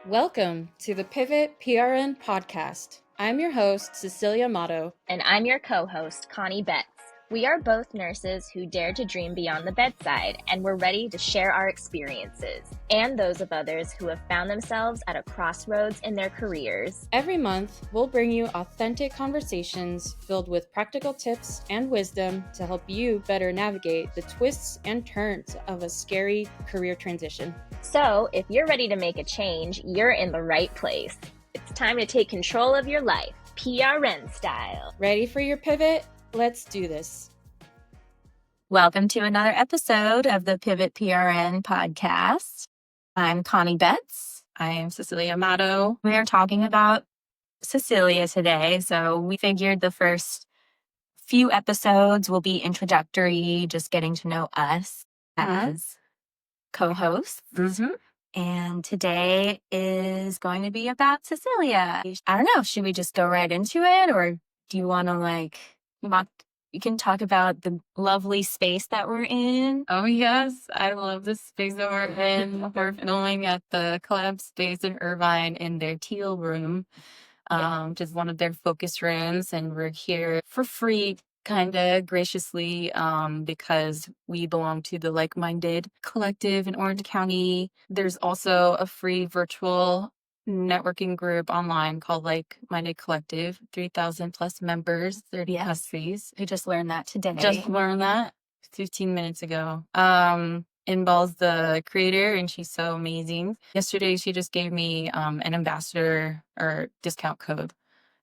Welcome to the Pivot PRN podcast. I'm your host, Cecilia. And I'm your co-host, Connie Betz. We are both nurses who dare to dream beyond the bedside, and we're ready to share our experiences and those of others who have found themselves at a crossroads in their careers. Every month, we'll bring you authentic conversations filled with practical tips and wisdom to help you better navigate the twists and turns of a scary career transition. So, if you're ready to make a change, you're in the right place. It's time to take control of your life, PRN style. Ready for your pivot? Let's do this. Welcome to another episode of the Pivot PRN podcast. I'm Connie Betz. I am Cecilia Amato. We are talking about Cecilia today. So we figured the first few episodes will be introductory, just getting to know us as co-hosts. And today is going to be about Cecilia. I don't know, should we just go right into it, or do you want to you can talk about the lovely space that we're in? Oh, yes. I love the space that we're in. We're filming at the Collab Space in Irvine in their teal room, which is one of their focus rooms. And we're here for free, kind of graciously, because we belong to the Like-Minded Collective in Orange County. There's also a free virtual networking group online called Like-Minded Collective, 3,000 plus members, 30 countries. We just learned that today. Just learned that 15 minutes ago. Inball's the creator, and she's so amazing. Yesterday, she just gave me an ambassador or discount code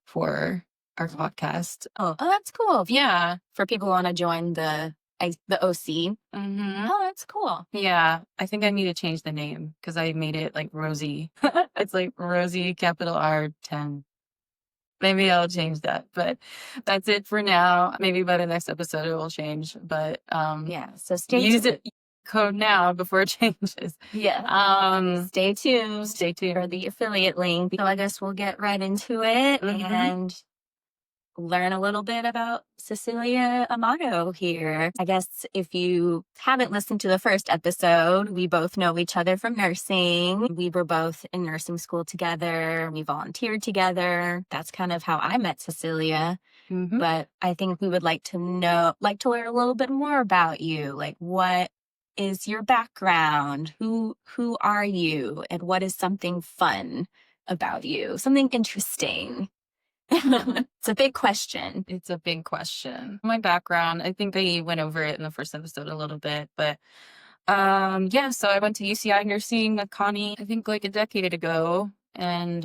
for our podcast. Oh, that's cool. Yeah. For people who want to join the OC. Oh, that's cool. Yeah. I think I need to change the name because I made it like Rosie. It's like Rosie, capital R10. Maybe I'll change that, but that's it for now. Maybe by the next episode it will change, but so use it code now before it changes. Yeah. Stay tuned for the affiliate link. So I guess we'll get right into it and learn a little bit about Cecilia Amato here. I guess if you haven't listened to the first episode, we both know each other from nursing. We were both in nursing school together. We volunteered together. That's kind of how I met Cecilia. But I think we would like to learn a little bit more about you. Like, what is your background? Who are you? And what is something fun about you? Something interesting. It's a big question. It's a big question. My background, I think I went over it in the first episode a little bit, but so I went to UCI nursing with Connie, I think like a decade ago, and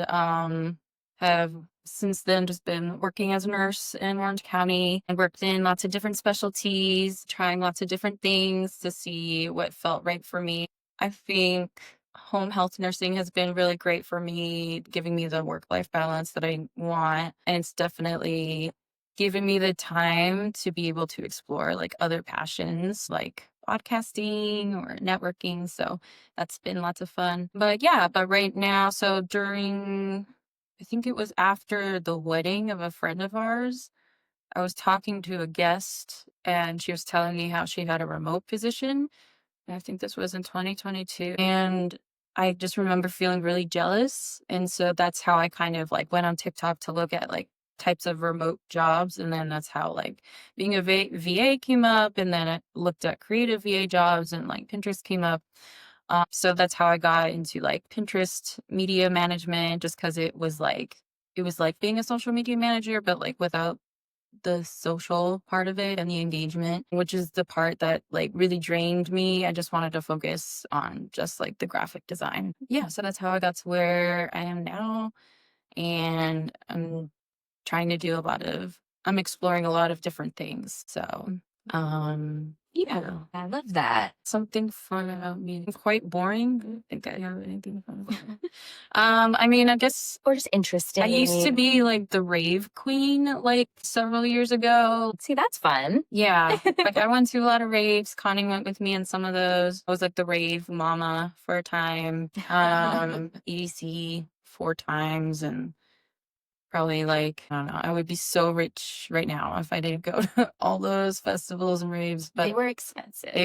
have since then just been working as a nurse in Orange County and worked in lots of different specialties, trying lots of different things to see what felt right for me. I think home health nursing has been really great for me, giving me the work-life balance that I want. And it's definitely given me the time to be able to explore like other passions like podcasting or networking. So that's been lots of fun. But right now, so I think it was after the wedding of a friend of ours, I was talking to a guest and she was telling me how she had a remote position. I think this was in 2022. And I just remember feeling really jealous. And so that's how I kind of like went on TikTok to look at like types of remote jobs. And then that's how like being a VA came up. And then I looked at creative VA jobs and like Pinterest came up. So that's how I got into like Pinterest media management, just because it was like being a social media manager, but like without the social part of it and the engagement, which is the part that like really drained me. I just wanted to focus on just like the graphic design. Yeah, so that's how I got to where I am now. And I'm exploring a lot of different things. So, yeah, I love that. Something fun about me. I'm quite boring. I don't think I have anything fun. I mean, I guess, or just interesting. I used to be like the rave queen like several years ago. See, that's fun. Yeah. Like I went to a lot of raves. Connie went with me in some of those. I was like the rave mama for a time. EDC 4 times, and probably like, I don't know, I would be so rich right now if I didn't go to all those festivals and raves. But they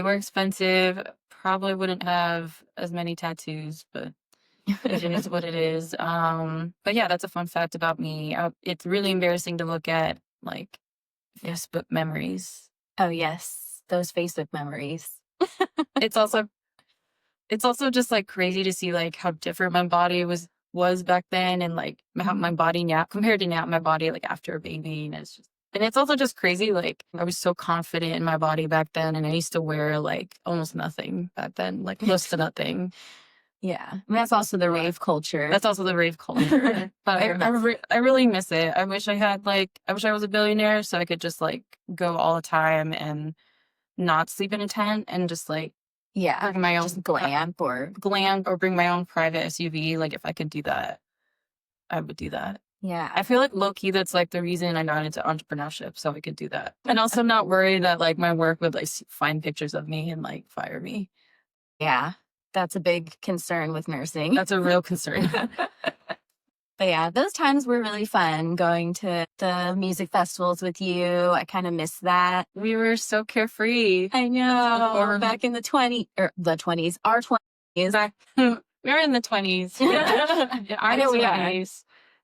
were expensive. Probably wouldn't have as many tattoos, but It is what it is. But yeah, that's a fun fact about me. It's really embarrassing to look at like Facebook memories. Oh yes, those Facebook memories. It's also just like crazy to see like how different my body was back then, and like how my body now compared to now, my body like after a baby, and it's also just crazy. Like I was so confident in my body back then, and I used to wear like almost nothing back then, like close to nothing. Yeah, I mean, that's also the rave culture. That's also the rave culture. But I really miss it. I wish I was a billionaire so I could just like go all the time and not sleep in a tent and just like yeah, bring my own just glamp or bring my own private SUV. Like if I could do that, I would do that. Yeah. I feel like low key that's like the reason I got into entrepreneurship, so I could do that. And also not worry that like my work would like find pictures of me and like fire me. Yeah. That's a big concern with nursing. That's a real concern. But yeah, those times were really fun going to the music festivals with you. I kind of miss that. We were so carefree. I know. Back in the 20s, our 20s. We were in the 20s. I know we had.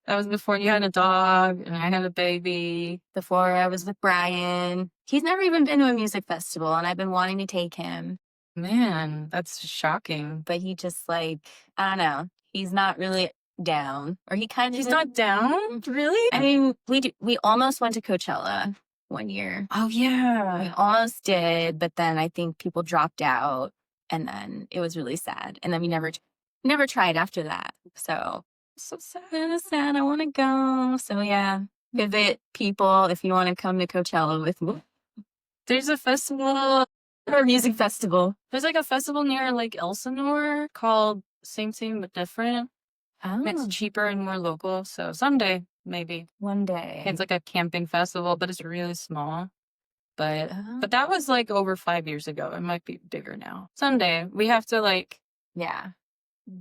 That was before you had a dog and I had a baby. Before I was with Brian. He's never even been to a music festival and I've been wanting to take him. Man, that's shocking. But he just like, I don't know. He's not really down. Or he's not down? Really? I mean, we almost went to Coachella one year. Oh yeah. We almost did, but then I think people dropped out and then it was really sad. And then we never tried after that. So sad. I want to go. So yeah, Pivot people, if you want to come to Coachella with me. There's a festival or music festival. There's like a festival near Lake Elsinore called Same But Different. Oh. It's cheaper and more local. So someday, maybe. One day. It's like a camping festival, but it's really small. But that was like over 5 years ago. It might be bigger now. Someday we have to like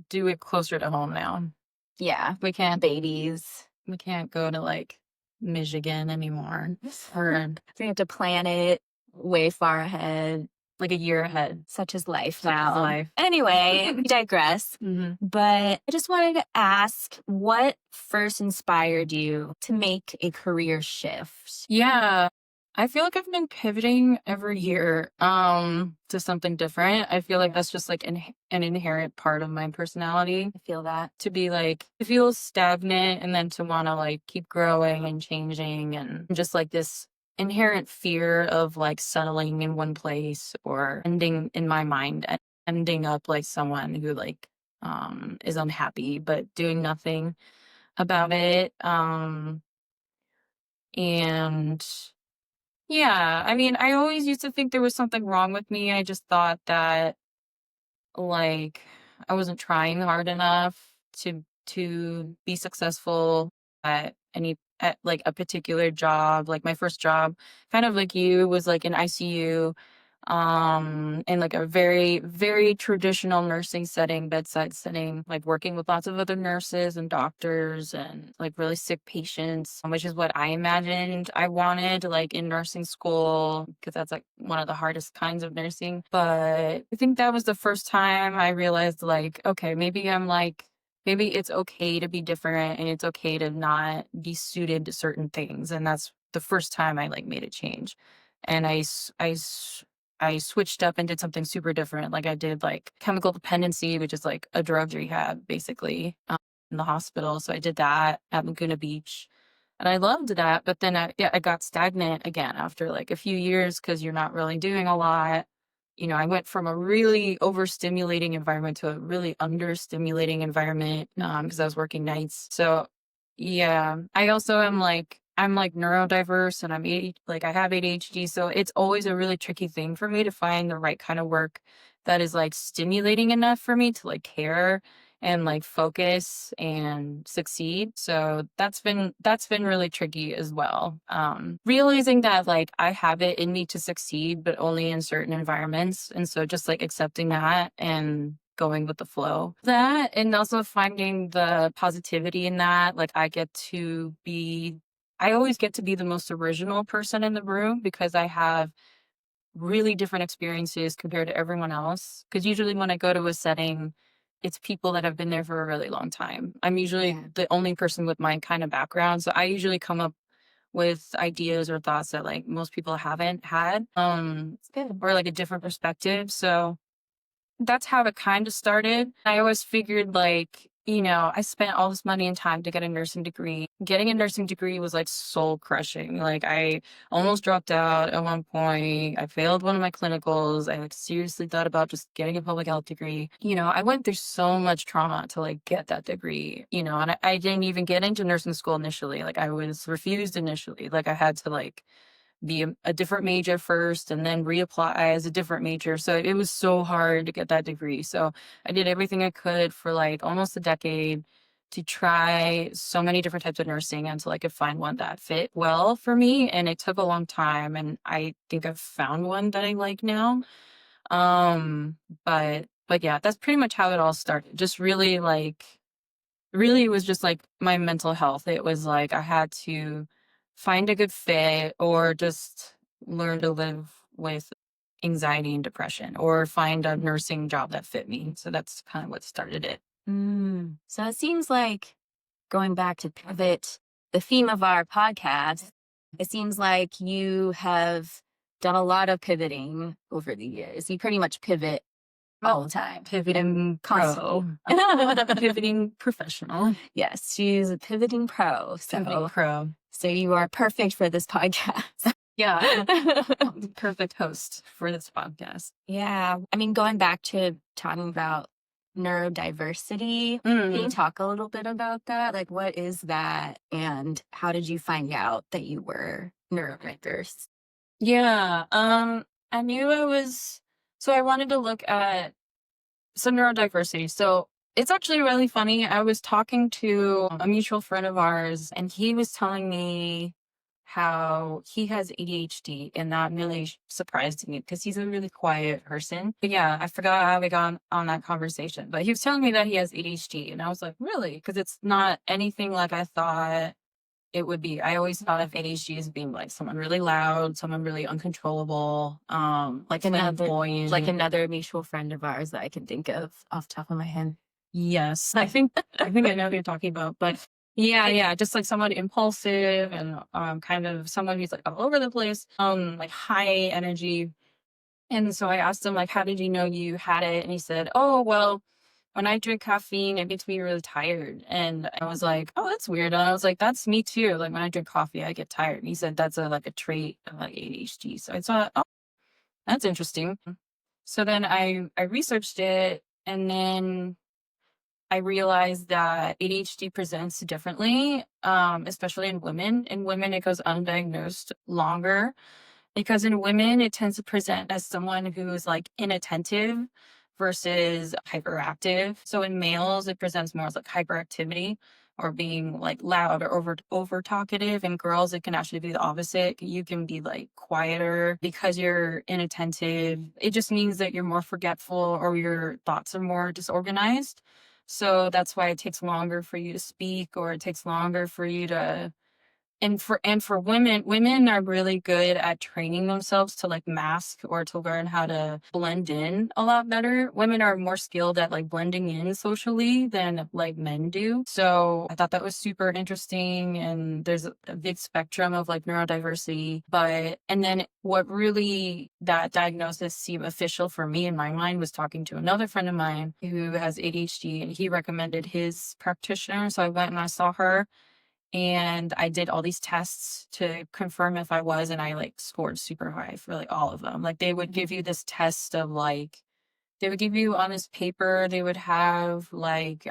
do it closer to home now. Yeah. We can't babies. We can't go to like Michigan anymore. Or we have to plan it way far ahead. Like a year ahead. Such is life now. Anyway, we digress. But I just wanted to ask, what first inspired you to make a career shift? Yeah. I feel like I've been pivoting every year to something different. I feel like that's just like an inherent part of my personality. I feel that. To be like, to feel stagnant and then to want to like keep growing and changing, and just like this inherent fear of like settling in one place or ending up like someone who like is unhappy but doing nothing about it. And yeah, I mean, I always used to think there was something wrong with me. I just thought that like I wasn't trying hard enough to be successful at like a particular job. Like my first job, kind of like you, was like in ICU, in like a very, very traditional nursing setting, bedside setting, like working with lots of other nurses and doctors and like really sick patients, which is what I imagined I wanted like in nursing school, because that's like one of the hardest kinds of nursing. But I think that was the first time I realized like, okay, maybe it's okay to be different and it's okay to not be suited to certain things. And that's the first time I like made a change. And I switched up and did something super different. Like I did like chemical dependency, which is like a drug rehab basically in the hospital. So I did that at Laguna Beach and I loved that. But then I got stagnant again after like a few years because you're not really doing a lot. You know, I went from a really overstimulating environment to a really understimulating environment because I was working nights. So yeah, I also I'm like neurodiverse and I have ADHD. So it's always a really tricky thing for me to find the right kind of work that is like stimulating enough for me to like care and like focus and succeed. So that's been really tricky as well. Realizing that like I have it in me to succeed, but only in certain environments. And so just like accepting that and going with the flow. That, and also finding the positivity in that. Like I always get to be the most original person in the room because I have really different experiences compared to everyone else. Because usually when I go to a setting, it's people that have been there for a really long time. I'm usually Yeah. the only person with my kind of background. So I usually come up with ideas or thoughts that like most people haven't had, It's good. or like a different perspective. So that's how it kind of started. I always figured like, I spent all this money and time to get a nursing degree. Getting a nursing degree was like soul crushing. Like I almost dropped out at one point. I failed one of my clinicals. I like seriously thought about just getting a public health degree. I went through so much trauma to like get that degree, and I didn't even get into nursing school initially. Like I was refused initially. Like I had to like be a different major first and then reapply as a different major. So it was so hard to get that degree. So I did everything I could for like almost a decade to try so many different types of nursing until I could find one that fit well for me. And it took a long time. And I think I've found one that I like now. Um, but yeah, that's pretty much how it all started. Just really it was just like my mental health. It was like I had to find a good fit or just learn to live with anxiety and depression or find a nursing job that fit me. So that's kind of what started it. So it seems like, going back to Pivot, the theme of our podcast, it seems like you have done a lot of pivoting over the years. You pretty much pivot all the time. Pivoting Constantly. Pivoting professional. Yes, she's a pivoting pro. Pivoting pro. So you are perfect for this podcast. Yeah. I'm the perfect host for this podcast. Yeah. I mean, going back to talking about neurodiversity, can you talk a little bit about that? Like, what is that? And how did you find out that you were neurodiverse? Yeah. I knew so I wanted to look at some neurodiversity. So it's actually really funny. I was talking to a mutual friend of ours, and he was telling me how he has ADHD, and that really surprised me because he's a really quiet person. But yeah, I forgot how we got on that conversation. But he was telling me that he has ADHD, and I was like, really? Because it's not anything like I thought it would be. I always thought of ADHD as being like someone really loud, someone really uncontrollable, like another mutual friend of ours that I can think of off the top of my head. Yes, I think I know who you're talking about, but yeah, just like someone impulsive and kind of someone who's like all over the place, like high energy. And so I asked him like, how did you know you had it? And he said, oh, well, when I drink caffeine, it makes me really tired. And I was like, oh, that's weird. And I was like, that's me too. Like when I drink coffee, I get tired. And he said that's a trait of like ADHD. So I thought, oh, that's interesting. So then I researched it, and then I realized that ADHD presents differently, especially in women. In women, it goes undiagnosed longer because in women, it tends to present as someone who's like inattentive versus hyperactive. So in males, it presents more as like hyperactivity or being like loud or over talkative. In girls, it can actually be the opposite. You can be like quieter because you're inattentive. It just means that you're more forgetful or your thoughts are more disorganized. So that's why it takes longer for you to speak, or it takes longer for you to and for women are really good at training themselves to like mask or to learn how to blend in a lot better. Women are more skilled at like blending in socially than like men do. So I thought that was super interesting. And there's a big spectrum of like neurodiversity. And then what really that diagnosis seemed official for me in my mind was talking to another friend of mine who has ADHD, and he recommended his practitioner. So I went and I saw her. And I did all these tests to confirm if I was, and I like scored super high for like all of them. Like they would give you this test of like, they would give you on this paper, they would have like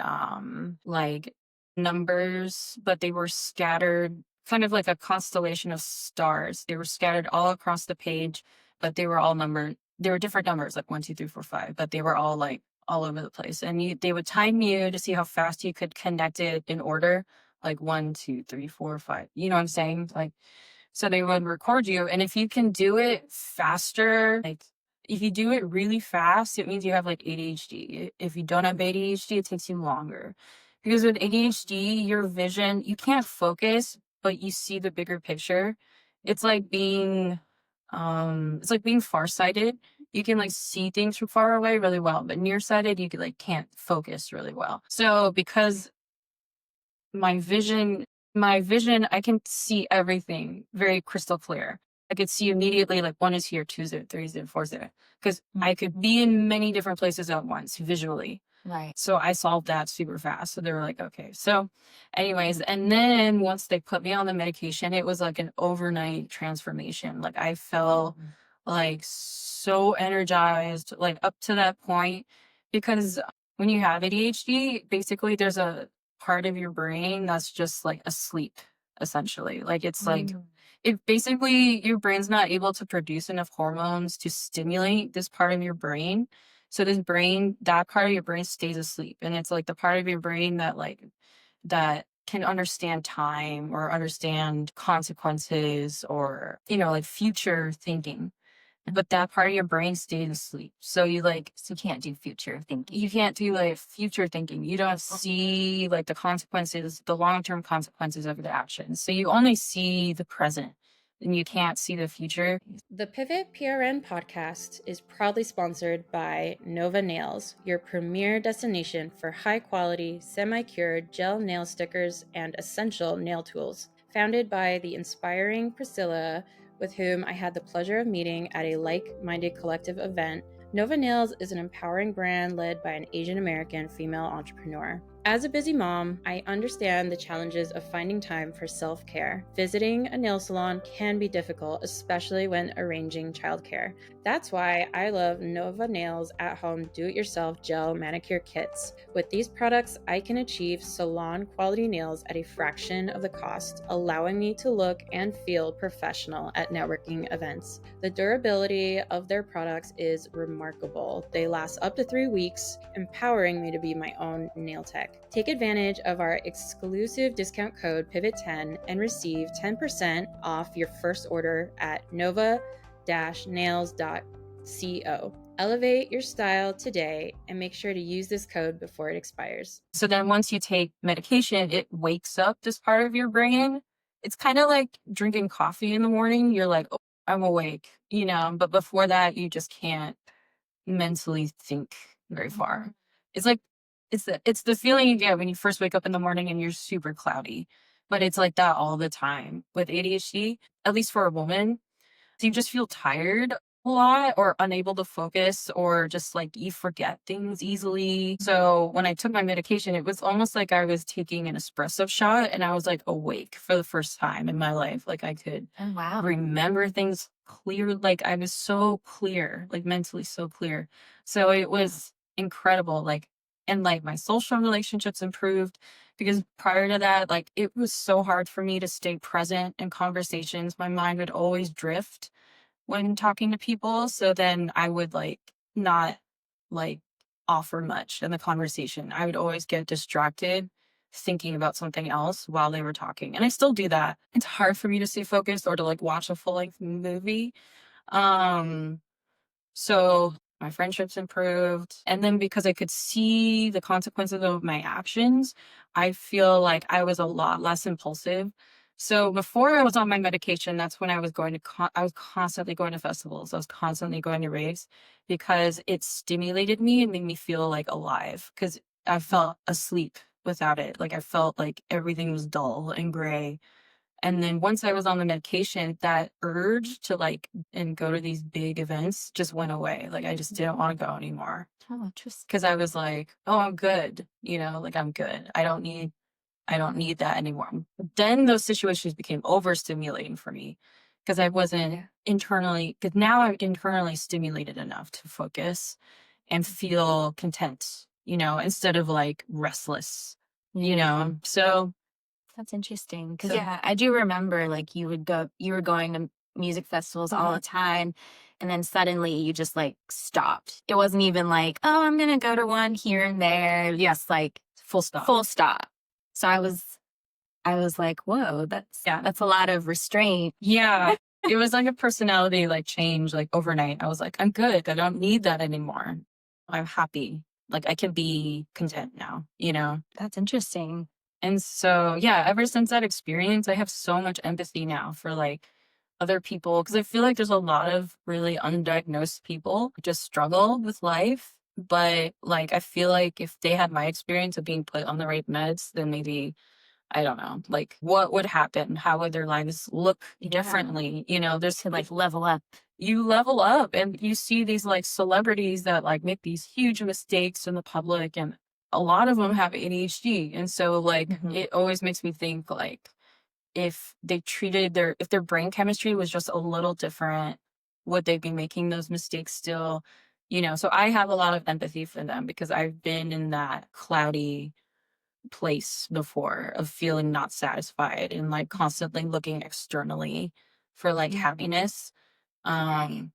numbers, but they were scattered kind of like a constellation of stars. They were scattered all across the page, but they were all numbered. They were different numbers, like 1, 2, 3, 4, 5, but they were all like all over the place. And they would time you to see how fast you could connect it in order. Like 1, 2, 3, 4, 5. You know what I'm saying? Like, so they would record you. And if you can do it faster, like if you do it really fast, it means you have like ADHD. If you don't have ADHD, it takes you longer. Because with ADHD, your vision, you can't focus, but you see the bigger picture. It's like being farsighted. you can like see things from far away really well, but nearsighted, you like can't focus really well. So because my vision, I can see everything very crystal clear. I could see immediately like 1 is here, 2 is there, 3 is there, 4 is there. Because I could be in many different places at once visually. Right. So I solved that super fast. So they were like, okay. So anyways, and then once they put me on the medication, it was like an overnight transformation. Like I felt like so energized, like up to that point, because when you have ADHD, basically there's a part of your brain that's just like asleep, essentially. Like it's like, it basically, your brain's not able to produce enough hormones to stimulate this part of your brain. So that part of your brain stays asleep. And it's like the part of your brain that can understand time or understand consequences or, like future thinking. But that part of your brain stays asleep. So you can't do future thinking. you can't do like future thinking. You don't see like the consequences, the long-term consequences of the actions. So you only see the present and you can't see the future. The Pivot PRN podcast is proudly sponsored by Nova Nails, your premier destination for high-quality, semi-cured gel nail stickers and essential nail tools. Founded by the inspiring Priscilla, with whom I had the pleasure of meeting at a like-minded collective event, Nova Nails is an empowering brand led by an Asian American female entrepreneur. As a busy mom, I understand the challenges of finding time for self-care. Visiting a nail salon can be difficult, especially when arranging childcare. That's why I love Nova Nails at-home do-it-yourself gel manicure kits. With these products, I can achieve salon-quality nails at a fraction of the cost, allowing me to look and feel professional at networking events. The durability of their products is remarkable. They last up to 3 weeks, empowering me to be my own nail tech. Take advantage of our exclusive discount code PIVOT10 and receive 10% off your first order at nova-nails.co. Elevate your style today and make sure to use this code before it expires. So then once you take medication, it wakes up this part of your brain. It's kind of like drinking coffee in the morning. You're like, oh, I'm awake, but before that, you just can't mentally think very far. It's like, it's the feeling you get when you first wake up in the morning and you're super cloudy, but it's like that all the time with ADHD, at least for a woman. So you just feel tired a lot or unable to focus or just like you forget things easily. So when I took my medication, it was almost like I was taking an espresso shot and I was like awake for the first time in my life. Like I could remember things clear. Like I was so clear, like mentally so clear. So it was incredible. And my social relationships improved because prior to that, like it was so hard for me to stay present in conversations. My mind would always drift when talking to people. So then I would not offer much in the conversation. I would always get distracted thinking about something else while they were talking. And I still do that. It's hard for me to stay focused or to watch a full length movie. So my friendships improved. And then because I could see the consequences of my actions, I feel like I was a lot less impulsive. So before I was on my medication, that's when I was I was constantly going to festivals. I was constantly going to raves because it stimulated me and made me feel alive because I felt asleep without it. I felt like everything was dull and gray. And then once I was on the medication, that urge to and go to these big events just went away. I just didn't want to go anymore. Oh, just Because I was like, oh, I'm good. I'm good. I don't need that anymore. Then those situations became overstimulating for me because I wasn't because now I'm internally stimulated enough to focus and feel content, instead of restless, So that's interesting because I do remember you were going to music festivals all the time, and then suddenly you just stopped. It wasn't even oh, I'm gonna go to one here and there. Yes, full stop. So I was like, whoa, that's a lot of restraint. Yeah. It was like a personality change overnight. I was like, I'm good. I don't need that anymore. I'm happy. I can be content now, That's interesting. And so, yeah, ever since that experience, I have so much empathy now for other people, because I feel like there's a lot of really undiagnosed people who just struggle with life. But like, I feel like if they had my experience of being put on the right meds, then maybe, I don't know, like what would happen? How would their lives look differently? You know, there's To like level up. you level up and you see these like celebrities that like make these huge mistakes in the public, and a lot of them have ADHD. And so like it always makes me think like if they treated if their brain chemistry was just a little different, would they be making those mistakes still? You know, so I have a lot of empathy for them because I've been in that cloudy place before of feeling not satisfied and like constantly looking externally for like happiness. So I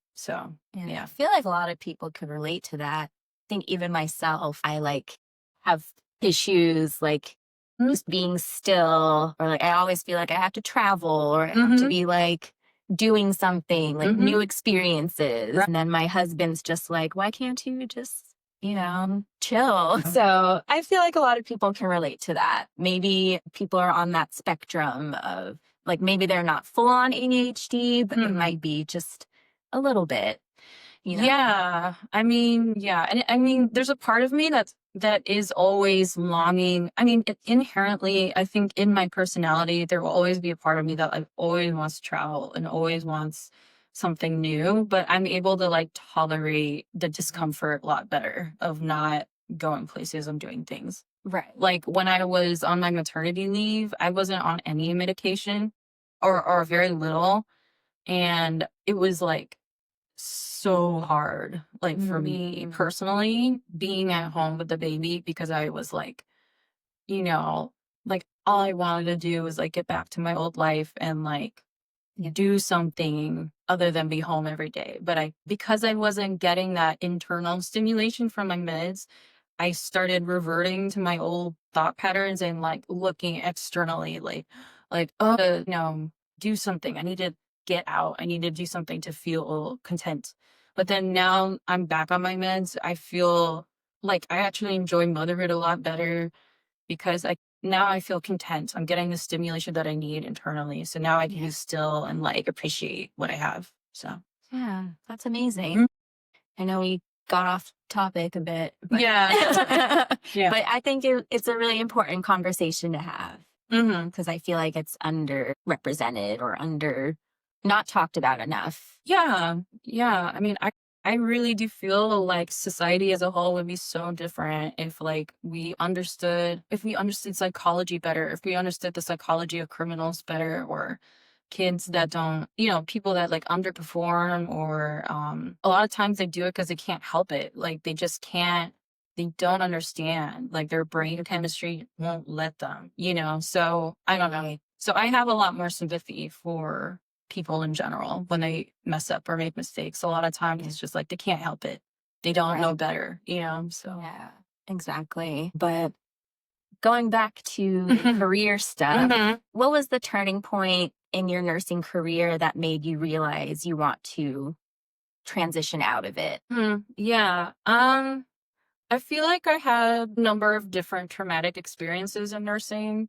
yeah. feel like a lot of people could relate to that. I think even myself, I like have issues like just being still, or like I always feel like I have to travel or I have to be like doing something, like new experiences. Right. And then my husband's just like, why can't you just, you know, chill? So I feel like a lot of people can relate to that. Maybe people are on that spectrum of like, maybe they're not full on ADHD, but it might be just a little bit, you know? Yeah. I mean, yeah. And I mean, there's a part of me that is always longing. I mean, inherently, I think in my personality, there will always be a part of me that like always wants to travel and always wants something new, but I'm able to like tolerate the discomfort a lot better of not going places and doing things. Right. Like when I was on my maternity leave, I wasn't on any medication or very little. And it was like so hard, like for me personally, being at home with the baby, because I was like, you know, like all I wanted to do was like get back to my old life and like do something other than be home every day. But because I wasn't getting that internal stimulation from my meds, I started reverting to my old thought patterns and like looking externally, like, oh, do something. I need to get out. I need to do something to feel content. But then now I'm back on my meds. I feel like I actually enjoy motherhood a lot better because now I feel content. I'm getting the stimulation that I need internally. So now I can be still and like appreciate what I have. So Yeah, that's amazing. I know we got off topic a bit. But yeah. Yeah. But I think it's a really important conversation to have because I feel like it's underrepresented or not talked about enough. Yeah. Yeah. I mean, I really do feel like society as a whole would be so different if like we understood psychology better, if we understood the psychology of criminals better, or kids that don't, people that like underperform, or a lot of times they do it because they can't help it. Like they just can't, they don't understand, like their brain chemistry won't let them, so I don't know. So I have a lot more sympathy for people in general when they mess up or make mistakes. A lot of times it's just like they can't help it. They don't know better, so. Yeah, exactly. But going back to career stuff, what was the turning point in your nursing career that made you realize you want to transition out of it? Yeah. I feel like I had a number of different traumatic experiences in nursing.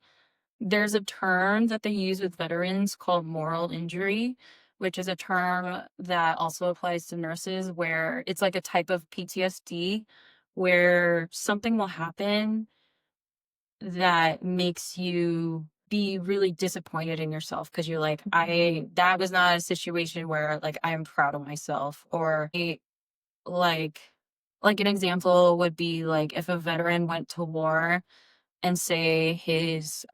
There's a term that they use with veterans called moral injury, which is a term that also applies to nurses, where it's like a type of PTSD where something will happen that makes you be really disappointed in yourself because you're like, that was not a situation where like I am proud of myself. Or like an example would be like if a veteran went to war and say his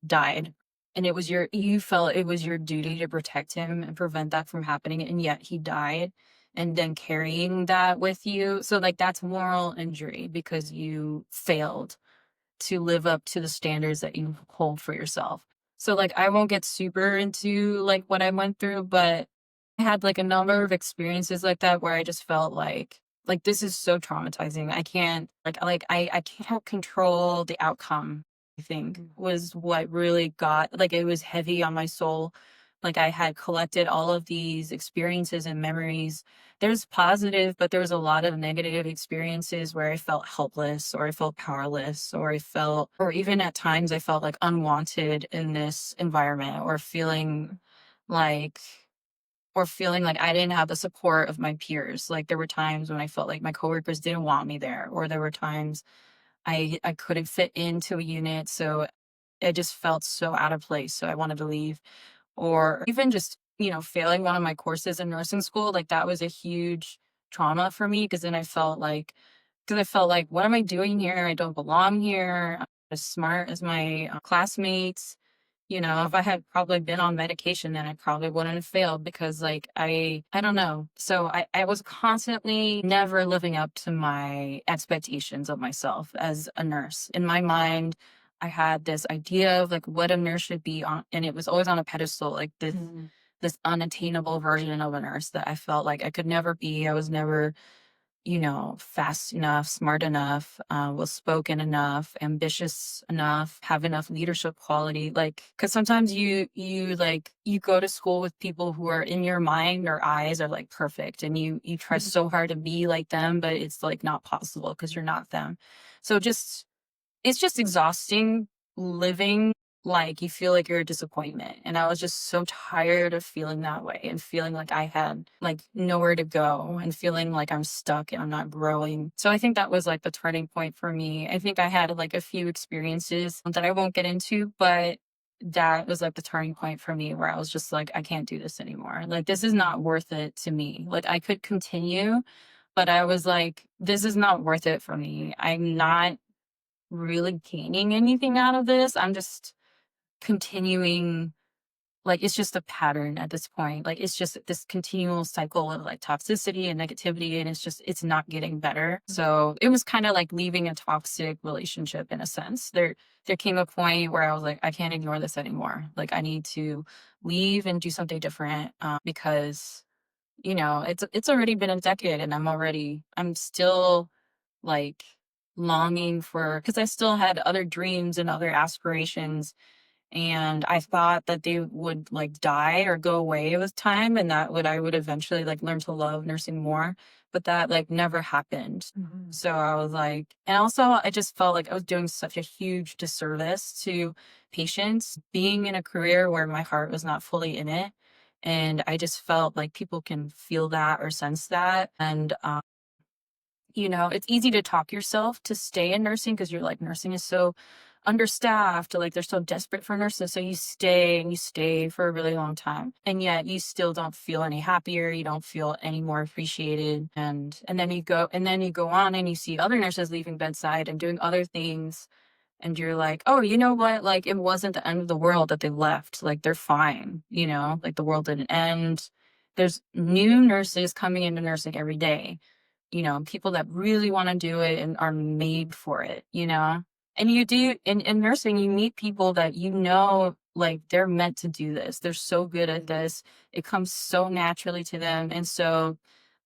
died, and you felt it was your duty to protect him and prevent that from happening, and yet he died, and then carrying that with you. So like that's moral injury because you failed to live up to the standards that you hold for yourself. So like I won't get super into like what I went through, but I had like a number of experiences like that where I just felt like this is so traumatizing. I can't I can't control the outcome. I think was what really got, like, it was heavy on my soul Like I had collected all of these experiences and memories. There's positive, but there was a lot of negative experiences where I felt helpless or I felt powerless or even at times I felt like unwanted in this environment like, or feeling like I didn't have the support of my peers. Like there were times when I felt like my coworkers didn't want me there, or there were times I couldn't fit into a unit. So it just felt so out of place. So I wanted to leave. Or even just, failing one of my courses in nursing school, like that was a huge trauma for me because then I felt like, what am I doing here? I don't belong here. I'm not as smart as my classmates. If I had probably been on medication, then I probably wouldn't have failed because like I don't know. So I was constantly never living up to my expectations of myself as a nurse. In my mind, I had this idea of like what a nurse should be on, and it was always on a pedestal, like this unattainable version of a nurse that I felt like I could never be. I was never fast enough, smart enough, well spoken enough, ambitious enough, have enough leadership quality. Like, cause sometimes you go to school with people who are in your mind or eyes are like perfect and you try so hard to be like them, but it's like not possible because you're not them. So it's just exhausting living like you feel like you're a disappointment. And I was just so tired of feeling that way and feeling like I had like nowhere to go and feeling like I'm stuck and I'm not growing. So I think that was like the turning point for me. I think I had like a few experiences that I won't get into, but that was like the turning point for me where I was just like, I can't do this anymore. Like, this is not worth it to me. Like, I could continue, but I was like, this is not worth it for me. I'm not really gaining anything out of this. I'm just continuing, like it's just a pattern at this point. Like it's just this continual cycle of like toxicity and negativity, and it's not getting better. So it was kind of like leaving a toxic relationship in a sense. There came a point where I was like, I can't ignore this anymore. Like I need to leave and do something different, because it's already been a decade and I'm still like longing for, because I still had other dreams and other aspirations, and I thought that they would like die or go away with time, and I would eventually like learn to love nursing more, but that like never happened. So I was like, and also I just felt like I was doing such a huge disservice to patients being in a career where my heart was not fully in it. And I just felt like people can feel that or sense that. And it's easy to talk yourself to stay in nursing because you're like, nursing is so understaffed, or like they're so desperate for nurses. So you stay and you stay for a really long time. And yet you still don't feel any happier. You don't feel any more appreciated. And then you go on and you see other nurses leaving bedside and doing other things. And you're like, oh, you know what? Like it wasn't the end of the world that they left. Like they're fine, like the world didn't end. There's new nurses coming into nursing every day, people that really want to do it and are made for it, and you do in nursing, you meet people that, like they're meant to do this. They're so good at this. It comes so naturally to them. And so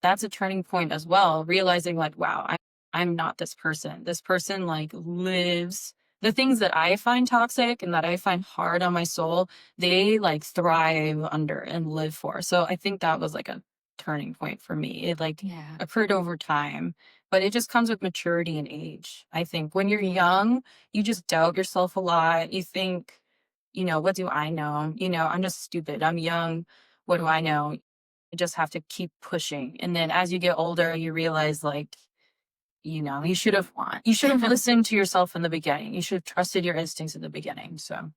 that's a turning point as well, realizing like, wow, I'm not this person. This person like lives the things that I find toxic and that I find hard on my soul, they like thrive under and live for. So I think that was like a turning point for me. It like occurred over time, but it just comes with maturity and age. I think when you're young, you just doubt yourself a lot. You think, what do I know? I'm just stupid. I'm young. What do I know? You just have to keep pushing. And then as you get older, you realize like, you should have listened to yourself in the beginning. You should have trusted your instincts in the beginning. So.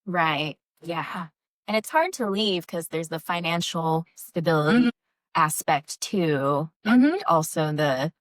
Right. Yeah. And it's hard to leave because there's the financial stability aspect too. And also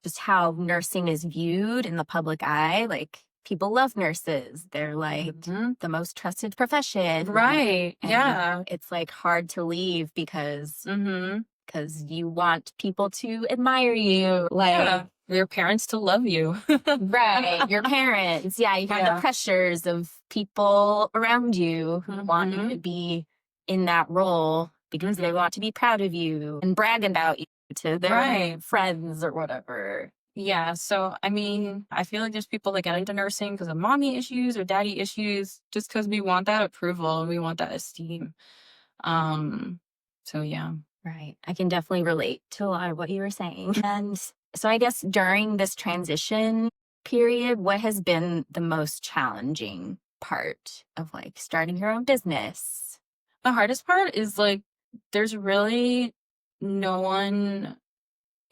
just how nursing is viewed in the public eye. Like people love nurses. They're like the most trusted profession. Right. And yeah. it's like hard to leave because you want people to admire you. Like your parents to love you. Right. Your parents. Yeah. You have the pressures of people around you who want you to be in that role because they want to be proud of you and brag about you to their friends or whatever. Yeah. So, I mean, I feel like there's people that get into nursing because of mommy issues or daddy issues, just because we want that approval and we want that esteem. So yeah. Right. I can definitely relate to a lot of what you were saying. And so I guess during this transition period, what has been the most challenging part of like starting your own business? The hardest part is like there's really no one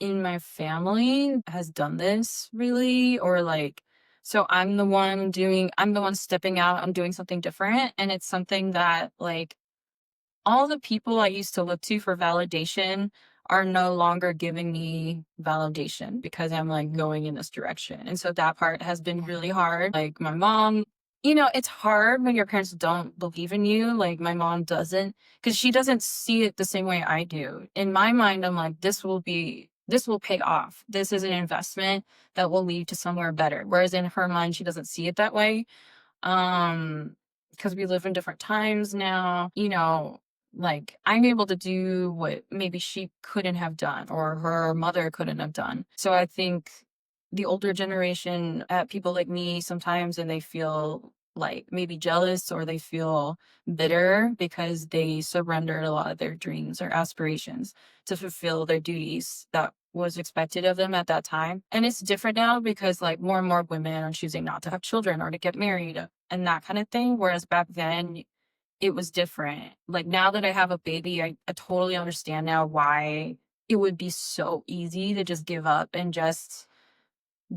in my family has done this really, or like, so I'm the one stepping out, I'm doing something different. And it's something that like all the people I used to look to for validation are no longer giving me validation because I'm like going in this direction. And so that part has been really hard. Like my mom, it's hard when your parents don't believe in you. Like my mom doesn't, because she doesn't see it the same way I do. In my mind, I'm like, this will pay off. This is an investment that will lead to somewhere better. Whereas in her mind, she doesn't see it that way. Because we live in different times now, like I'm able to do what maybe she couldn't have done or her mother couldn't have done. So I think the older generation at people like me sometimes, and they feel like maybe jealous or they feel bitter because they surrendered a lot of their dreams or aspirations to fulfill their duties that was expected of them at that time. And it's different now because like more and more women are choosing not to have children or to get married and that kind of thing. Whereas back then it was different. Like now that I have a baby, I totally understand now why it would be so easy to just give up and just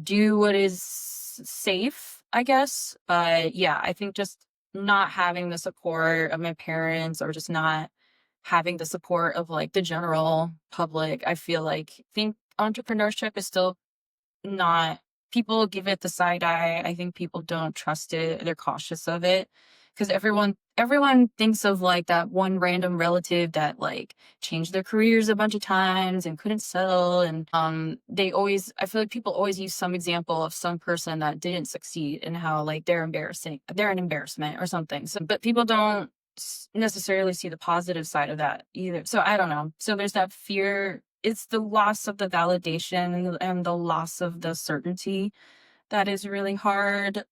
do what is safe, I guess. But yeah, I think just not having the support of my parents or just not having the support of like the general public, I feel like think entrepreneurship is still not, people give it the side eye. I think people don't trust it. They're cautious of it because everyone thinks of like that one random relative that like changed their careers a bunch of times and couldn't settle. And I feel like people always use some example of some person that didn't succeed and how like they're an embarrassment or something. So, but people don't necessarily see the positive side of that either. So I don't know. So there's that fear. It's the loss of the validation and the loss of the certainty that is really hard.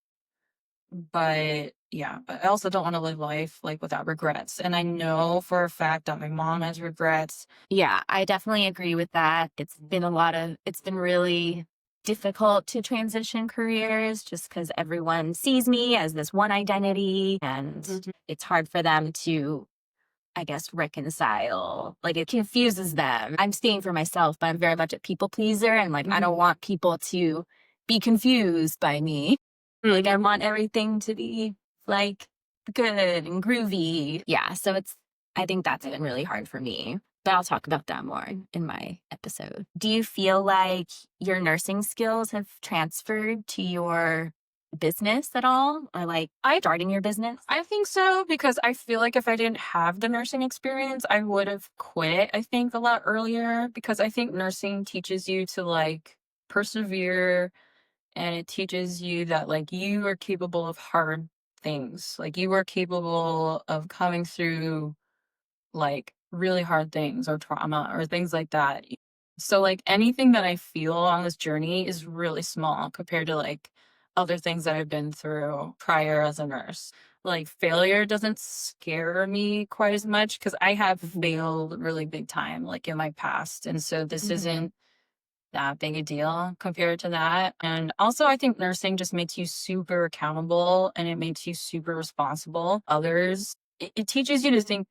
But yeah, but I also don't want to live life like without regrets. And I know for a fact that my mom has regrets. Yeah, I definitely agree with that. It's been really difficult to transition careers just because everyone sees me as this one identity and it's hard for them to, I guess, reconcile. Like it confuses them. I'm staying for myself, but I'm very much a people pleaser. And like, I don't want people to be confused by me. Like I want everything to be like good and groovy. Yeah. So I think that's been really hard for me. But I'll talk about that more in my episode. Do you feel like your nursing skills have transferred to your business at all, or like starting your business? I think so, because I feel like if I didn't have the nursing experience, I would have quit, I think, a lot earlier, because I think nursing teaches you to like persevere, and it teaches you that like you are capable of hard things. Like you are capable of coming through like really hard things or trauma or things like that. So like anything that I feel on this journey is really small compared to like other things that I've been through prior as a nurse. Like failure doesn't scare me quite as much because I have failed really big time like in my past. And so this isn't that big a deal compared to that. And also I think nursing just makes you super accountable and it makes you super responsible. Others, it teaches you to think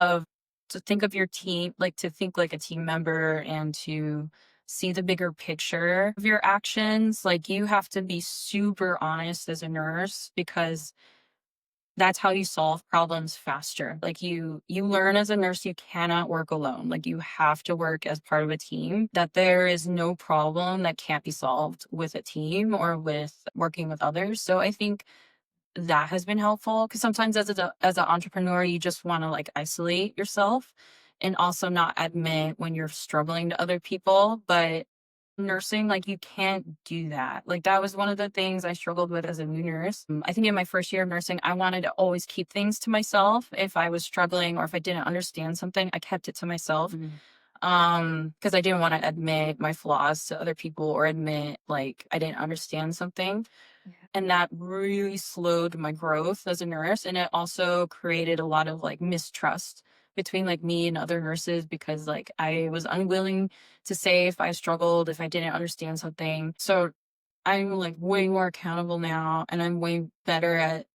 of your team, like to think like a team member and to see the bigger picture of your actions. Like you have to be super honest as a nurse because that's how you solve problems faster. Like you learn as a nurse, you cannot work alone. Like you have to work as part of a team, that there is no problem that can't be solved with a team or with working with others. So I think that has been helpful because sometimes as an entrepreneur, you just want to like isolate yourself and also not admit when you're struggling to other people. But nursing, like you can't do that. Like that was one of the things I struggled with as a new nurse. I think in my first year of nursing, I wanted to always keep things to myself. If I was struggling or if I didn't understand something, I kept it to myself. Because I didn't want to admit my flaws to other people or admit like I didn't understand something. And that really slowed my growth as a nurse. And it also created a lot of like mistrust between like me and other nurses because like I was unwilling to say if I struggled, if I didn't understand something. So I'm like way more accountable now, and I'm way better at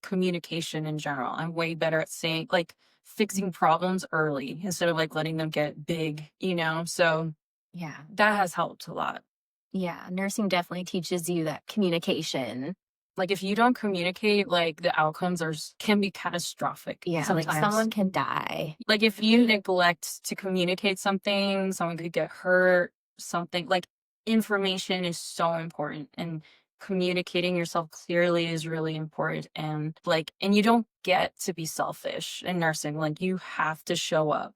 communication in general. I'm way better at saying like fixing problems early instead of like letting them get big, you know? So Yeah. that has helped a lot. Yeah. Nursing definitely teaches you that communication. Like if you don't communicate, like the outcomes can be catastrophic. Yeah. Like sometimes. someone can die. Like if you neglect to communicate something, someone could get hurt, something like information is so important, and communicating yourself clearly is really important. And like, and you don't get to be selfish in nursing. Like you have to show up.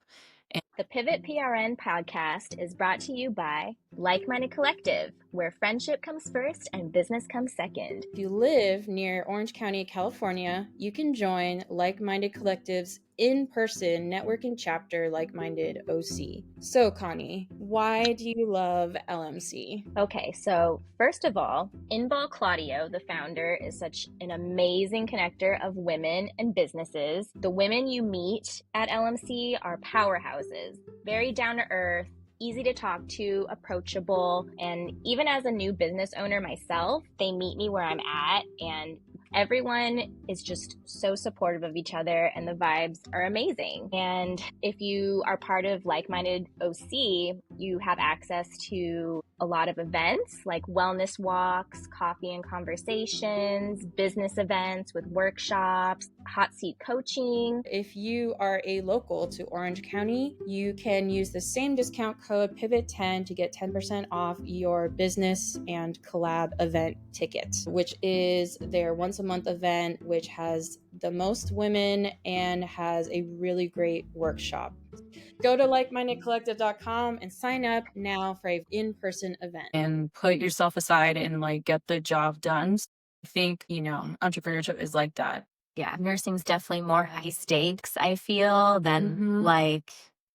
The Pivot PRN podcast is brought to you by Like Minded Collective, where friendship comes first and business comes second. If you live near Orange County, California, you can join Like Minded Collective's in-person networking chapter, Like Minded OC. So, Connie, why do you love LMC? Okay, so first of all, Inbal Claudio, the founder, is such an amazing connector of women and businesses. The women you meet at LMC are powerhouses, very down to earth, easy to talk to, approachable, and even as a new business owner myself, they meet me where I'm at, and everyone is just so supportive of each other, and the vibes are amazing. And if you are part of Like Minded OC, you have access to a lot of events like wellness walks, coffee and conversations, business events with workshops, hot seat coaching. If you are a local to Orange County, you can use the same discount code PIVOT10 to get 10% off your business and collab event ticket, which is their once a month event, which has the most women and has a really great workshop. Go to likemindedcollective.com and sign up now for an in-person event. And put yourself aside and like get the job done. I think, you know, entrepreneurship is like that. Yeah. Nursing's definitely more high stakes, I feel, than like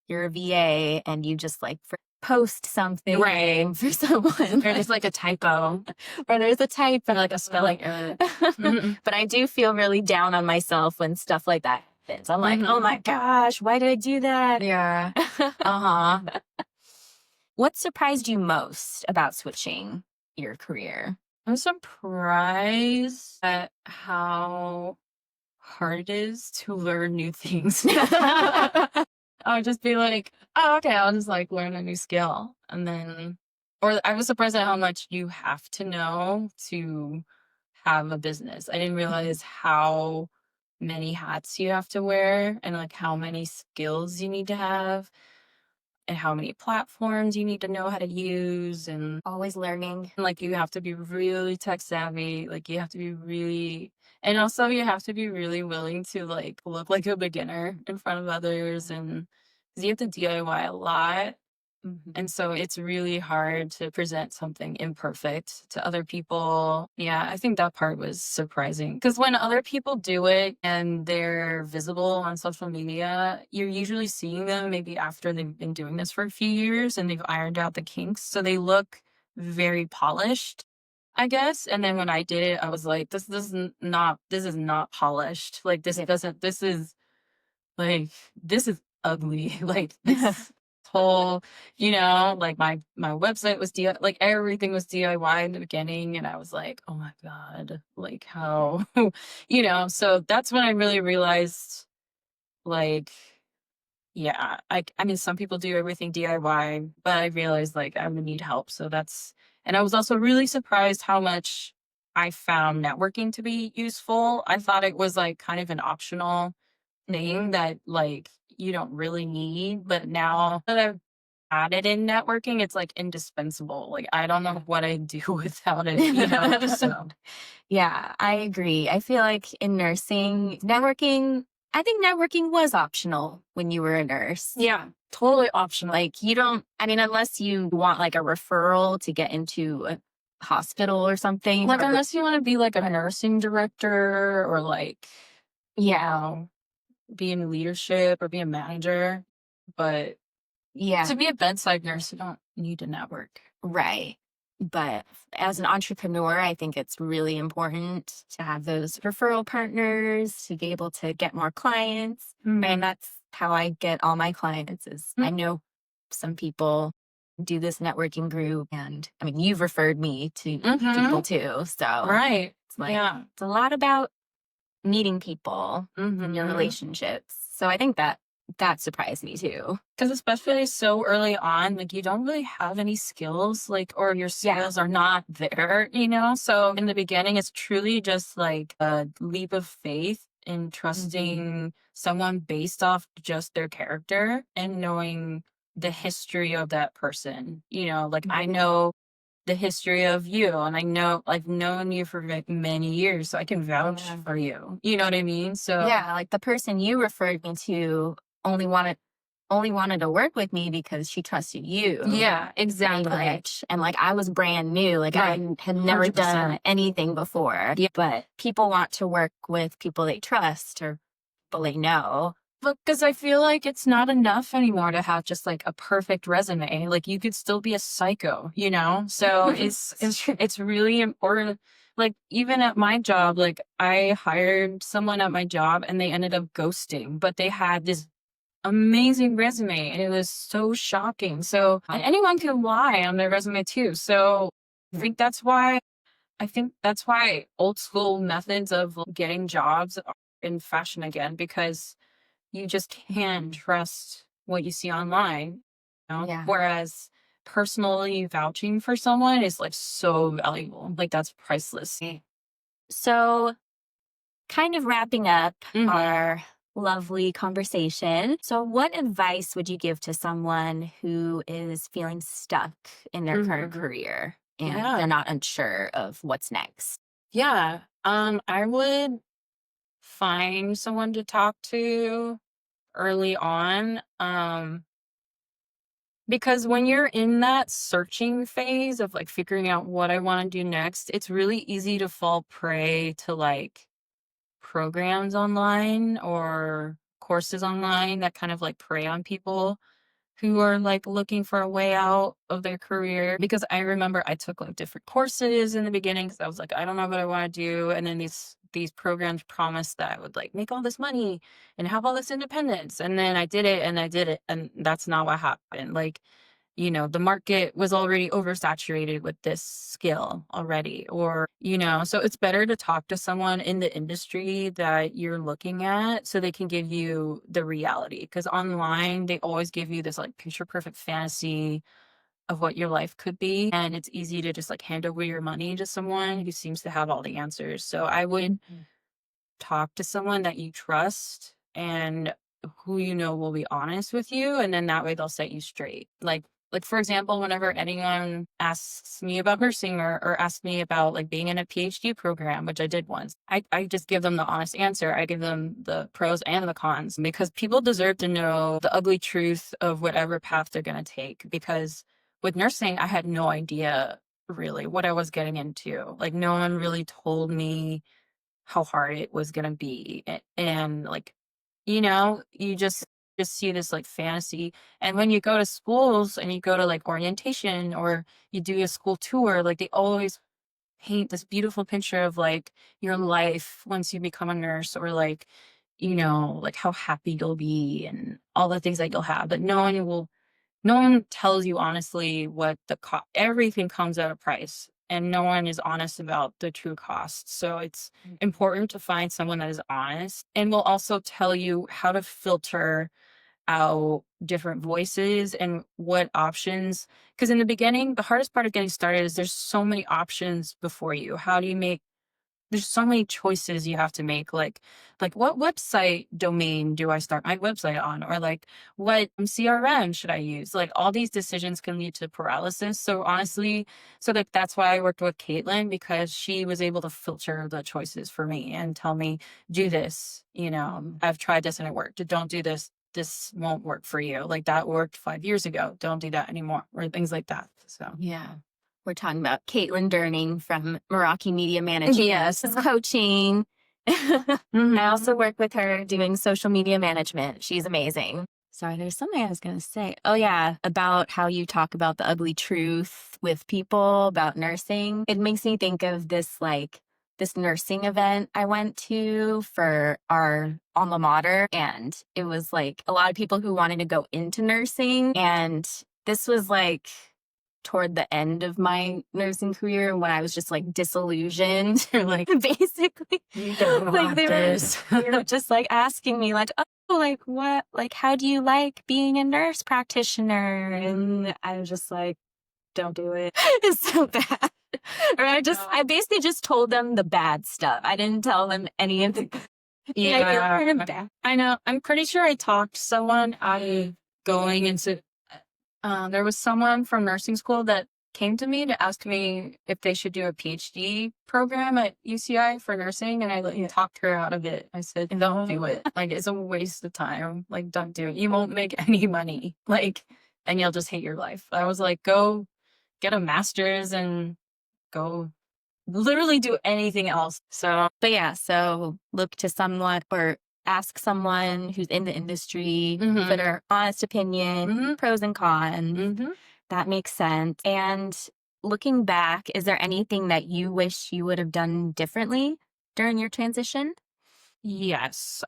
you're a VA and you just like post something Right. for someone. Or just like a typo. Or there's a typo, like a spelling error. But I do feel really down on myself when stuff like that happens. I'm like, oh my gosh, why did I do that? Yeah. What surprised you most about switching your career? I'm surprised at how hard it is to learn new things. I would just be like, oh, okay, I'll just like learn a new skill. And then, or I was surprised at how much you have to know to have a business. I didn't realize how many hats you have to wear and like how many skills you need to have and how many platforms you need to know how to use, and Always learning. like you have to be really tech savvy. Like you have to be really, and also you have to be really willing to like look like a beginner in front of others, and because you have to DIY a lot. And so it's really hard to present something imperfect to other people. Yeah, I think that part was surprising because when other people do it and they're visible on social media, you're usually seeing them maybe after they've been doing this for a few years and they've ironed out the kinks. So they look very polished, I guess. And then when I did it, I was like, this is not polished. Like this is ugly. Like this whole, you know, like my website was like everything was DIY in the beginning, and I was like, oh my god, like how you know. So that's when I really realized, like, yeah, I mean some people do everything DIY, but I realized like I would need help. So that's, and I was also really surprised how much I found networking to be useful. I thought it was like kind of an optional thing that like you don't really need, but now that I've added in networking, it's like indispensable. Like I don't know what I'd do without it, you know. So Yeah, I agree. I feel like in nursing, I think networking was optional when you were a nurse. yeah, totally optional. Like you don't, I mean, unless you want like a referral to get into a hospital or something. Like unless you want to be like a nursing director or like, you know, be in leadership or be a manager. But yeah, to be a bedside nurse, you don't need to network. right. But as an entrepreneur, I think it's really important to have those referral partners to be able to get more clients. And that's how I get all my clients is I know some people do this networking group, and I mean, you've referred me to people too. So Right. it's like, Yeah. it's a lot about meeting people and your relationships. So I think that surprised me too. Because especially so early on, like you don't really have any skills, like, or your skills are not there, you know? So in the beginning, it's truly just like a leap of faith in trusting someone based off just their character and knowing the history of that person. You know, like I know the history of you, and I know I've known you for like many years, so I can vouch for you. You know what I mean? So yeah, like the person you referred me to only wanted to work with me because she trusted you. yeah, exactly. And like I was brand new, like I had never 100%. done anything before. Yeah. But people want to work with people they trust or people they know. Look, because I feel like it's not enough anymore to have just like a perfect resume. Like you could still be a psycho, you know? So it's really important. Like even at my job, like I hired someone at my job and they ended up ghosting, but they had this amazing resume and it was so shocking. So and anyone can lie on their resume too. So I think that's why old school methods of getting jobs are in fashion again, because you just can't trust what you see online. You know? Yeah. Whereas personally vouching for someone is like so valuable. Like that's priceless. So kind of wrapping up our lovely conversation. So what advice would you give to someone who is feeling stuck in their current career and they're not unsure of what's next? Yeah. I would find someone to talk to early on. Because when you're in that searching phase of like figuring out what I want to do next, it's really easy to fall prey to like programs online or courses online that kind of like prey on people who are like looking for a way out of their career. Because I remember I took like different courses in the beginning because I was like, I don't know what I want to do. And then these programs promised that I would like make all this money and have all this independence. And then I did it and that's not what happened. Like, you know, the market was already oversaturated with this skill already, or, you know, so it's better to talk to someone in the industry that you're looking at so they can give you the reality. Because online, they always give you this like picture perfect fantasy of what your life could be. And it's easy to just like hand over your money to someone who seems to have all the answers. So I would talk to someone that you trust and who you know will be honest with you, and then that way they'll set you straight. Like for example, whenever anyone asks me about nursing or asks me about like being in a PhD program, which I did once, I just give them the honest answer. I give them the pros and the cons, because people deserve to know the ugly truth of whatever path they're going to take. Because with nursing, I had no idea really what I was getting into. Like no one really told me how hard it was going to be. And like, you know, you just see this like fantasy. And when you go to schools and you go to like orientation or you do a school tour, like they always paint this beautiful picture of like your life once you become a nurse, or like, you know, like how happy you'll be and all the things that you'll have. But no one tells you honestly what everything comes at a price, and no one is honest about the true cost. So it's important to find someone that is honest and will also tell you how to filter out different voices and what options. Because in the beginning, the hardest part of getting started is there's so many options before you. How do you make There's so many choices you have to make, like what website domain do I start my website on, or like what CRM should I use? Like all these decisions can lead to paralysis. So honestly, so like that's why I worked with Caitlin, because she was able to filter the choices for me and tell me, do this, you know, I've tried this and it worked. Don't do this. This won't work for you. Like that worked 5 years ago. Don't do that anymore, or things like that. So Yeah. We're talking about Caitlin Durning from Meraki Media Management. Yes. Coaching. I also work with her doing social media management. She's amazing. Sorry, there's something I was going to say. Oh, yeah. About how you talk about the ugly truth with people about nursing. It makes me think of this like this nursing event I went to for our alma mater. And it was like a lot of people who wanted to go into nursing. And this was like toward the end of my nursing career when I was just like disillusioned or like basically like they were just like asking me like, oh, like what, like how do you like being a nurse practitioner? And I was just like, don't do it. It's so bad. Or I basically just told them the bad stuff. I didn't tell them any of the Yeah, I know. I'm pretty sure I talked someone out of going into there was someone from nursing school that came to me to ask me if they should do a PhD program at UCI for nursing, and I talked her out of it. I said, don't do it. Like, it's a waste of time. Like, don't do it. You won't make any money. Like, and you'll just hate your life. I was like, go get a master's and go literally do anything else. So, but yeah, so look to someone or ask someone who's in the industry for their honest opinion, pros and cons. That makes sense. And looking back, is there anything that you wish you would have done differently during your transition? Yes.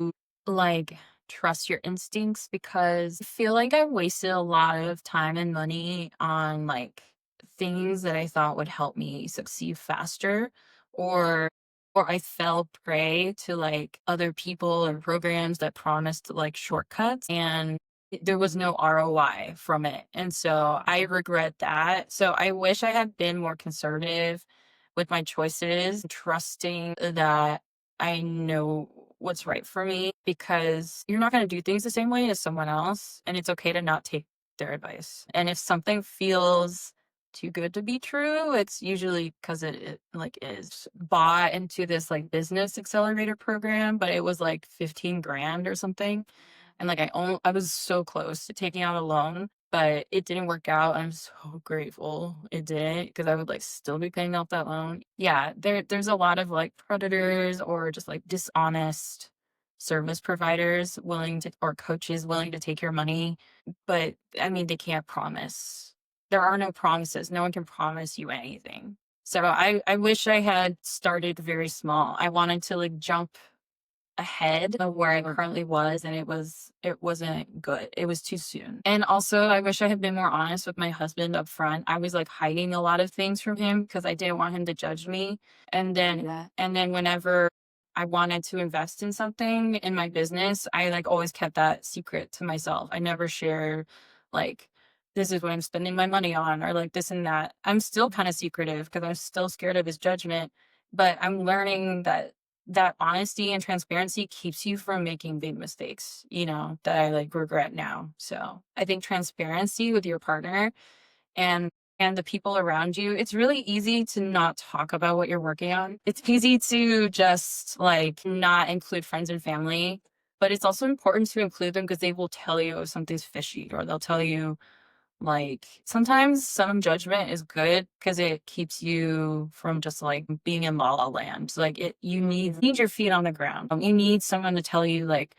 Like, trust your instincts, because I feel like I wasted a lot of time and money on like things that I thought would help me succeed faster, or I fell prey to like other people or programs that promised like shortcuts, and there was no ROI from it. And so I regret that. So I wish I had been more conservative with my choices, trusting that I know what's right for me, because you're not going to do things the same way as someone else, and it's okay to not take their advice. And if something feels too good to be true, it's usually because it like is. Bought into this like business accelerator program, but it was like 15 grand or something. And like I was so close to taking out a loan, but it didn't work out. I'm so grateful it didn't, because I would like still be paying off that loan. Yeah, there's a lot of like predators or just like dishonest service providers or coaches willing to take your money. But I mean, they can't promise. There are no promises. No one can promise you anything. So I wish I had started very small. I wanted to like jump ahead of where I currently was, and it wasn't good. It was too soon. And also, I wish I had been more honest with my husband up front. I was like hiding a lot of things from him because I didn't want him to judge me. And then whenever I wanted to invest in something in my business, I like always kept that secret to myself. I never shared like, this is what I'm spending my money on, or like this and that. I'm still kind of secretive because I'm still scared of his judgment, but I'm learning that honesty and transparency keeps you from making big mistakes, that I like regret now. So I think transparency with your partner and the people around you, it's really easy to not talk about what you're working on. It's easy to just like not include friends and family, but it's also important to include them because they will tell you if something's fishy, or they'll tell you like, sometimes some judgment is good because it keeps you from just like being in la la land. So, like, you need your feet on the ground. You need someone to tell you like,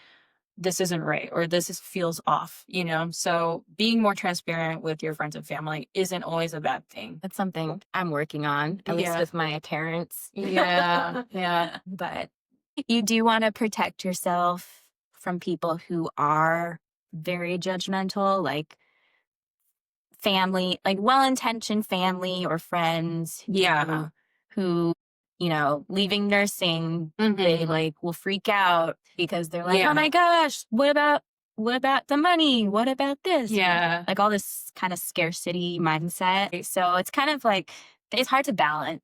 this isn't right, or feels off, So being more transparent with your friends and family isn't always a bad thing. That's something I'm working on, at least with my parents. Yeah. But you do want to protect yourself from people who are very judgmental, like family, like well-intentioned family or friends who leaving nursing, they like will freak out because they're like, oh my gosh, what about the money? What about this? Yeah. Like all this kind of scarcity mindset. So it's kind of like, it's hard to balance.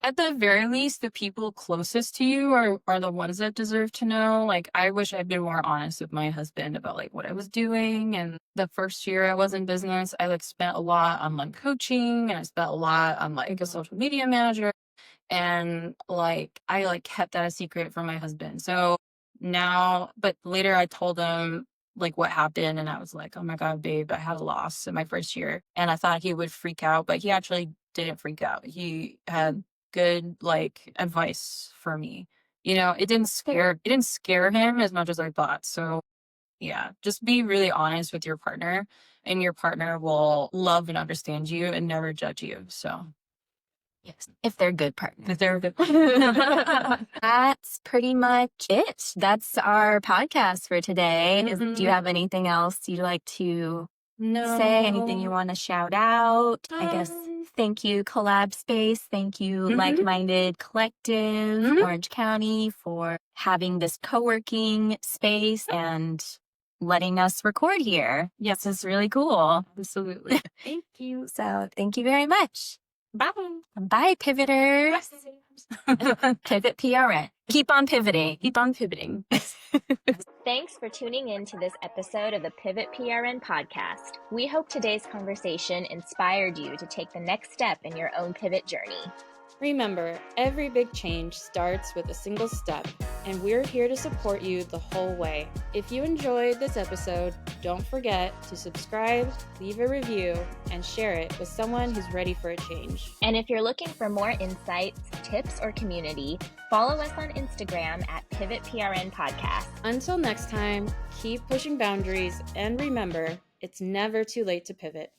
At the very least, the people closest to you are the ones that deserve to know. Like, I wish I'd been more honest with my husband about like what I was doing. And the first year I was in business, I like spent a lot on like coaching, and I spent a lot on like a social media manager. And like, I like kept that a secret from my husband. So now, but later I told him like what happened, and I was like, oh my God, babe, I had a loss in my first year. And I thought he would freak out, but he actually didn't freak out. He had good like advice for me. It didn't scare him as much as I thought. So yeah, just be really honest with your partner, and your partner will love and understand you and never judge you. So Yes, if they're good partners. Is there a good That's pretty much it. That's our podcast for today. Do you have anything else you'd like to say? Anything you want to shout out? I guess thank you, Collab Space. Thank you, Like-Minded Collective, Orange County, for having this co-working space and letting us record here. Yes, it's really cool. Absolutely. Thank you. So thank you very much. Bye. Bye, pivoters. Pivot PRN. Keep on pivoting. Keep on pivoting. Thanks for tuning in to this episode of the Pivot PRN podcast. We hope today's conversation inspired you to take the next step in your own pivot journey. Remember, every big change starts with a single step, and we're here to support you the whole way. If you enjoyed this episode, don't forget to subscribe, leave a review, and share it with someone who's ready for a change. And if you're looking for more insights, tips, or community, follow us on Instagram at Pivot PRN Podcast. Until next time, keep pushing boundaries, and remember, it's never too late to pivot.